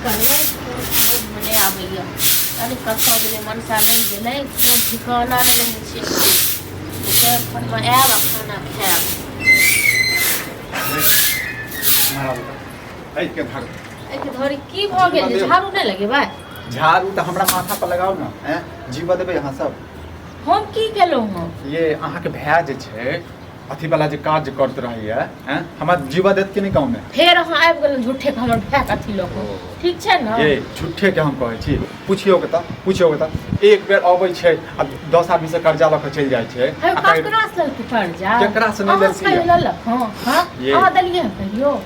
करे मने आबैया अरे कतौ गेलै मनसा नहीं गेलै कोई ठिकाना नहीं रहै छै एकर पर में आएब खाना खाएब के धरी की भ गेल झाड़ू नहीं लगेबै झाड़ू तो हमरा माथा पर लगाओ ना हैं जीवा देबै अहाँ सब हम की केलहुँ हम ये अहाँ के भाय जे छै अथी वाला जे काज करत रहैया हैं हमरा जीवा देत कि नहीं गाँव में फेर अहाँ आबि गेलहुँ झूठे के हमर भाय के अथी लोक ठीक छै ना ये झूठे के हम कहै छी पूछियो के त एक बेर अबै छै आ 10 आदमी से कर्जा ल के चलि जाइ छै ककरा से लेलकै कर्जा केकरा से नहीं लेलकै लेलक हां हां अहाँ देलियै कहियो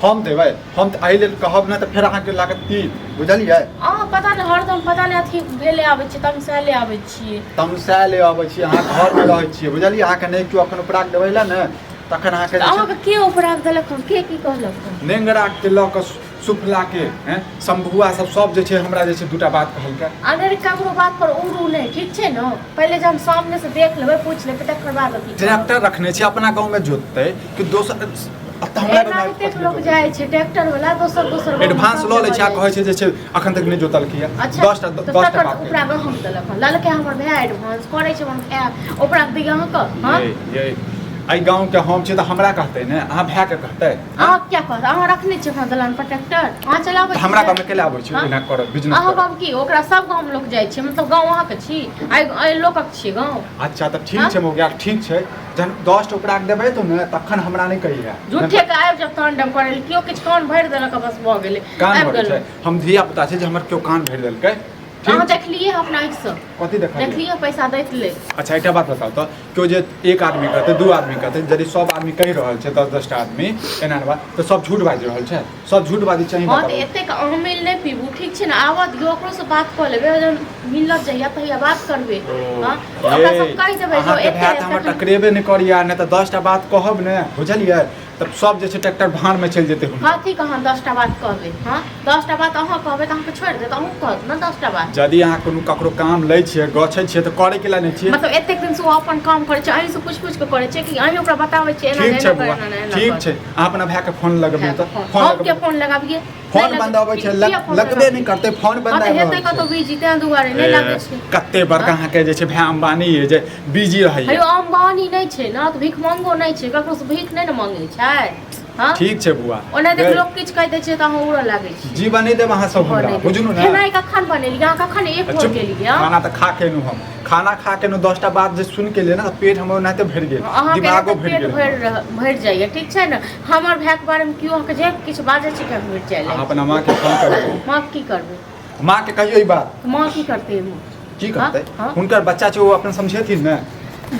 हम देबै हम त एहि लेल कहब ना त फेर अहाँ के लागत की बुझलियै अहाँ पता नहीं हरदम पता नहीं अथी भेले आबै छी तमसाले आबै छियै तमसाले आबै छी अहाँ घर में रहै छियै बुझलियै अहाँ के नहीं क्यों अखन उपराग देबै ला ने तखन अहाँ के के उपराग देलक के की कहलक नेंगरा के ल के सुफला के हैं शंभुआ सब जे छै हमरा जे छै दूटा बात कहलकै अरे ककरो बात पर उड़ू नहीं ठीक छै ना पहले जब हम सामने से देख लेबै पूछ लेबै तकर बाद ट्रैक्टर रखने छी अपना गांव में जोतते कि दोसर लोग जाय छै ट्रैक्टर वाला दोसर एडवांस ल लै छै आ कहै छै जे छै अखन तक नहीं जोतलकै 10 टा उपराग हम देलक ललके हमर भाय एडवांस करै छै हम उपराग दिया अहाँ क हां ये आई गांव के हम छै त हमरा कहते ने अहाँ भाय के कहते अहाँ क्या कहत अहाँ रखने छी अपना दलान पर ट्रैक्टर अहाँ चलाबै हमरा गांव में केला आबै छै बिना कर बिजनेस अहाँ गांव की ओकरा सब गांव लोग जाय छै मतलब गांव अहाँ के छी आई लोकक छी गांव अच्छा त ठीक छै मोगिया ठीक छै जन 10 टा उपराग देबै तो ने तखन हमरा नहीं कहिया झूठे के आबि जब तांडव करल कियो किछ कान भरि देलक बस भ गेलै कान भरि हम धिया पुता छै जे हमर क्यों कान भरि देलकै अहाँ देखलिए अपना आँख से कथि देखलिए पैसा दैत ले अच्छा एकटा बात बताओ तो क्यों जे एक आदमी कहते दू आदमी कहते यदि सब आदमी कहि रहल छै 10 टा आदमी एना बात तो सब झूठ बाजि रहल छै सब झूठ बाजी चाहिए हां त एतेक अमिल नहीं पीबू ठीक छै ना आवा दियो ओकरो से बात क लेबे जब मिलत जइया तहिया बात करबे हां ओकरा सब कहि देबै जो एते हमर टकरेबे नहीं करिया नहीं त 10 टा बात कहब ने बुझलियै तब सब जे छै ट्रैक्टर भान में चल जेते कथि कहाँ 10 टा बात कहबे हां 10 टा बात अहाँ कहबे त अहाँ के छोड़ दे त अहूँ कहत ना 10 टा बात यदि अहाँ कोनो ककरो काम लै छियै गछै छियै त करे के ला नहीं छियै मतलब एतेक दिन से अपन काम करे छै अहीं से पूछ के करे छै कि अहीं ओकरा बताबै छै एना नहीं ठीक छै अहाँ अपना भाय के फोन लगबे त फोन के फोन लगाबिए फोन बंद आबै छै लगबे नहीं करते फोन बंद आबै हेतै कतो बिजी तें दुआरे नहीं लागै छै कते बड़का अहाँ के जे छै भाय अंबानी है जे बिजी रहै है अंबानी नहीं छै ना त भीख मांगो नहीं छै ककरो से भीख नहीं न मांगे छै हां ठीक छै बुआ ओने देख लोग किछ कह दे छै त अहाँ उड़ लागै छै जीवन नहीं देब अहाँ सब हमरा बुझनु ना खाना कखन बनेलियै अहाँ कखन एक भोर केलियै खाना त खा के नु हम खाना खा के नु 10 टा बात जे सुन के लिए ना पेट हमर नाते भर गेल दिमागो भर गेल भर जाइए ठीक छै ना हमर भाय के बारे में क्यों अहाँ के जे किछ बाजे छै के भर जाइले अपना मां के फोन करबो मां की करबे मां के कहियो ई बात मां की करते की करते हुनकर बच्चा छै वो अपन समझेथिन ना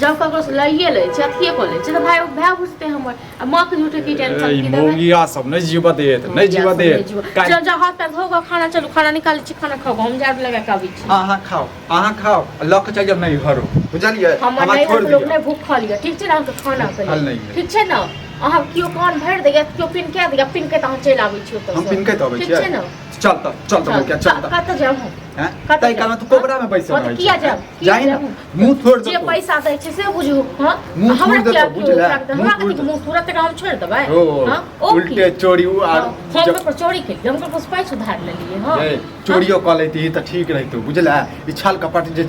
जब ककरो से लइए ले छै अथिए को ले छै त भाय बुझते हमर मां के झूठे की टेंशन की देबै मोगिया सब नहीं जीवा देत नहीं जीवा देत जब हाथ पैर धोगा खाना चलो खाना निकाल छी खाना खाओ हम झाड़ू लगा के आबै छी अहाँ खाओ लक चल जब नहीं घरो बुझलिए हम छोड़ दियौ नहीं भूख खा लिया ठीक छै ना हमके खाना पहिले ठीक छै ना अहाँ कियो कान भरि देगा कियो पिन के देगा पिन के त हम चल आबै छी ओतऽ हम पिन के त आबै छी ठीक छै ना चल त क्या चल त कत जाऊ हैं तै काल तू कोबरा में पैसा नहीं किया जाब जाई ना मुंह छोड़ दे जे पैसा दै छै से बुझू हां हमरा क्या बुझला हमरा के मुंह तुरंत हम छोड़ देबै हां उल्टे चोरी और हम पर चोरी के हम पर पैसा सुधार लेलिए हां चोरियो क लेती त ठीक रहितो बुझला ई छल कपट जे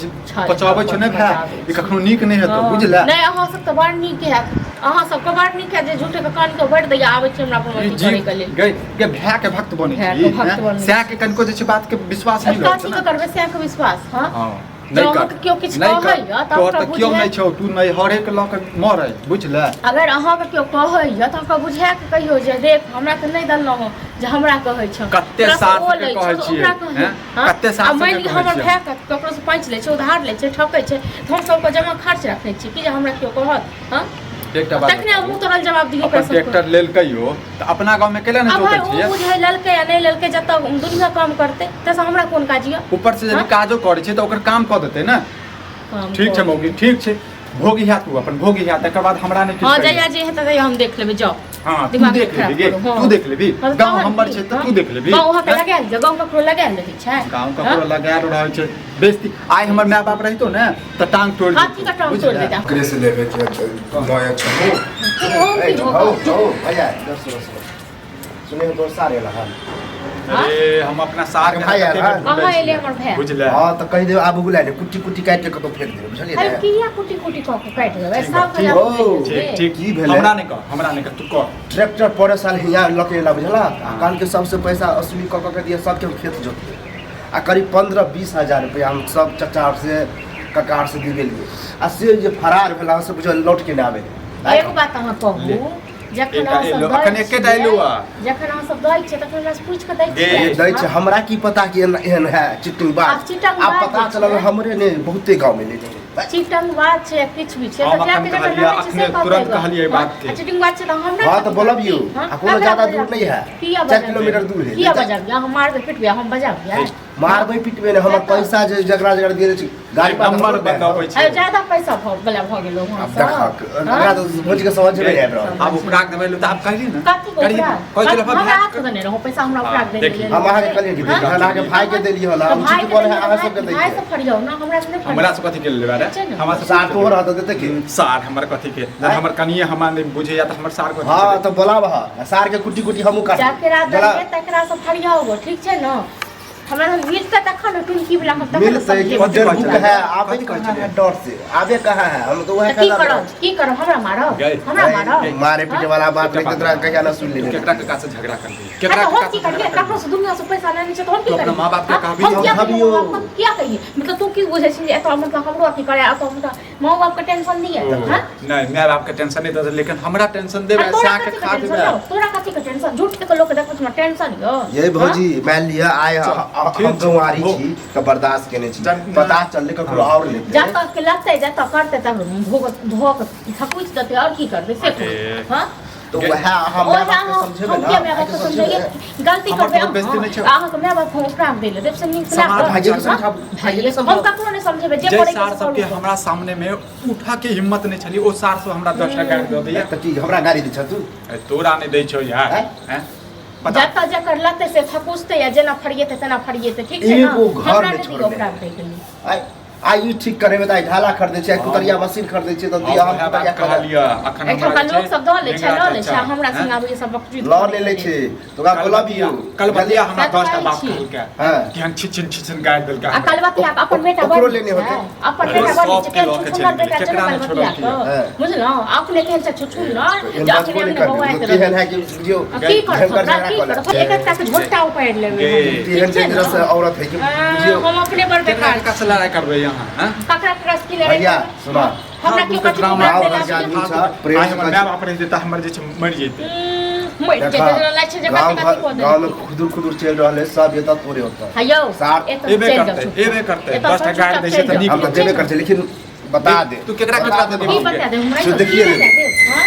पचाबै छ नै भाय ई कखनो नीक नै हेतो बुझला नहीं अहाँ सब त बड़ नीक है अहाँ सब के बड़ नीक है जे झूठे के कान के भर दैया आबै छै हमरा पर करे के लेल गई के भाय के भक्त बनै छी सै के कनको जे छै बात के विश्वास नहीं रहत का करबे से के विश्वास हां नहीं कर क्यों किछ कहै या त क्यों नहीं छौ तू नहीं हरे के लक मरै बुझला अगर अहाँ के क्यों कहै या त हमरा बुझा के कहियो जे देख हमरा के नहीं दलनो हो जे हमरा कहै छ कते साथ के कहै छी कते साथ से हमर भाय के ककरो से पैंच ले छै उधार ले छै ठकै छै हम सब को जमा खर्च रखै छी कि जे हमरा क्यों कहत हां एकटा बात तखने मुंह तोरल जवाब दियो पैसा ट्रैक्टर लेल कहियो त अपना गांव में केला नहीं जोतै छियै अब बुझै ललकै या नहीं ललकै जत दुनिया काम करते त हमरा कोन काजिया ऊपर से यदि काजो करे छै त ओकर काम क देतै ना ठीक छै मौगी ठीक छै भोगी है तू अपन भोगी है तकर बाद हमरा नहीं हां जया जे हेतै हम देख लेबै जाओ हां दिमाग देख लेबी तू देख लेबी गांव हमर छै त तू देख लेबी गांव वहां पे लगाल गांव ककरो लगाल रही छै गांव ककरो लगाल रहै छै बेइज्जती आइ हमर माय बाप रहितो ने त टांग तोड़ दे हाथी का टांग तोड़ देता ओकरे से लेबे के नया छमो ए भैया 10 सुनिए तो सारे लहा अरे हम अपना साग भाई यार, कहाँ एले हमर भाई बुझले हां त कहि दे आबू बुला ले कुट्टी कुट्टी काट के कतो फेर दे बुझलिए अरे ना किया कुटी कुटी क के काट देबै सब ठीक, के ठीक ठीक की भेलै? हमरा नहीं कह तू कह ट्रैक्टर पर साल हिया लकेला बुझला काल के सबसे पैसा असली क के दिया सबके खेत जोतते आ करीब 15-20 हजार रुपया हम सब चचार से ककार से दे गेलिए आ से जे फरार भेला से बुझल लौट के ना आवे एक बात अहाँ कहू जखन एकटा अहाँ एलो, सब अखन एकेटा एलो आ। जखन अहाँ सब दै छियै तखन हमरा से पूछ के दै गे, छियै दै छै हमरा की पता कि एहन है चिटिंग बात आब चिटिंग अब बात पता छै। चलल हमरे ने बहुते गांव में ले जाए चिटिंग बात छै किछ भी छै हम त अखन जाके कहलियै, अखने तुरंत कहलियै बात के। चिटिंग बात छै त हमरा हां तो बोलबियो आ कोनो ज्यादा दूर नहीं है किया 4 किलोमीटर दूर है किया बजाबिया हम मारबे पिटबे हम बजाबिया मारबै पिटबै ने हमर पैसा जे जगरा जगरा दिए छै गाड़ी पर नंबर बताबै छै अरे ज्यादा पैसा भ गेलो अब वहां देखा हमरा तो बुझ के समझ में नहीं आब रहल अब उपराग देबै त आप कहिए ना कथी को कहिए उपरा कोई चलो हमरा हाथ देने रहो पैसा हमरा उपरा दे देखी, हम अहाँ के कहलिए कि अहाँ के भाई के देलिए हला हम ठीक बोले हैं अहाँ सब के भाई देलिए से फरियो ना हमरा से नहीं हमरा से कथी के लेबा रे छै ने। हमरा से सार तो रहत देते कि सार हमर कथी के जब हमर कनिए हमरा नहीं बुझे या त हमर सार कथी हां तो बोलाब सार के कुटी कुटी हमहु काट जाकेरा दे तकरा से फरियो गो ठीक छै न हमरा मिलते तखन टुनकी वाला हम तखन मिलते कि कथी जरूर कहै है छलै? आबे कथी कहै कहाँ है छलै? डर से आबे कहाँ है हम तो वह की करब की करब हमरा मारब गए। हमरा मारब मारे पीटे वाला बात नहीं तेरा कहिया ना सुन ले केकरा के से झगड़ा कर दी केकरा केकरा की करिए ककरो से दुनिया से पैसा लेने छै तो हम की तो करिए अपना माँ बाप के कहबी, हम क्या हम कहिए भाबियो। क्या कहिए मतलब तू की बुझे छी एतो मतलब हमरो अथी करे एतो मतलब माँ बाप के टेंशन दिए हां नहीं मैं बाप के टेंशन नहीं दे लेकिन हमरा टेंशन देबे तोरा से के कथी खा के देबे टेंशन तोरा कथी के टेंशन झूठ के लोग देखो तुम टेंशन यो ये भौजी मान लिया आए ठीक हम गंवारी हो। छी तो बर्दाश्त केने छी जब- पता चलले ककरो और ले जब तक के लगते जब तक करते तब भोग धोक थकुच देते और की करबे से अरे। हां तो वह हम ओहे बात हम के समझेबे क्या मैं ना बात को समझाइए गलती हमर करबे कोनो बेइज्जती नहीं छै। अहाँ के मैं बात को उपराम देले देव से नीक समाज ना भाइये के समझाबू, भाइये के हम समझाबू। ककरो नहीं समझेबे जे जय पड़े सार सबके हमरा सामने में उठा के हिम्मत नहीं छली ओ सार से हमरा 10 टा गाड़ी दे दिया तो की हमरा गाड़ी दे छ तू तोरा नहीं दै छौ यार हैं? हैं पता जता जकर लते से थकुचते या जेना फरिएते तेना फरिएते ठीक छै ना एगो घर हमरा में नहीं छोड़ दियो दे। उपराम दे गेली आई आई ठीक करे में त ढाला खरीदे छै कुतरिया मशीन खरीदे छै तो दिया हम कुतरिया कहलिया अखन एठा का लोग सब दो ले छै ल ले छै हमरा संग आबे ये सब बकरी ल ले ले छै तो का बोलबियो कल बतिया हमरा सच 10 टा बात कहै छी। कहल के हां कि हम छिछन गाड़ देल आ कल बात आप अपन बेटा ओकरो बड़ लेने होते। अपन अरे बेटा बड़ सबके लऽ के सुंदर चलि बेटा गेलै, चलो केकरा कल ने छोड़ल बतिया किया? तो बुझलो अपने केहन से छुछु न इन जा बात के को नहीं हमने बौआ कर के केहन है कि जो की कर भयंकर सकता की झगड़ा कर कर एक एक के झोटा उपाड़ लेबे केहन डेंजरस औरत है कि जो हम अपने बड़ केकरा बेकार का से लड़ाई करबे यहां हैं ककरा क्रस की ले भैया सुना हमरा क्यों कथि ड्रामा बात गाँव देला घर के आदमी छी? छ प्रेम हमर माय बाप रह जेता हमर जे छै मर जेतै मर जे ला छै जे गाँव कथि को दे गाँव में खुदुर खुदुर चल रहा है सब ये तोरे होता है हयो साथ एबे करते 10 टा गाड़ दै छै त नीक हम तो देबे कर लेकिन बता दे तू केकरा केकरा दे की बता दे हमरा तो देखिए हां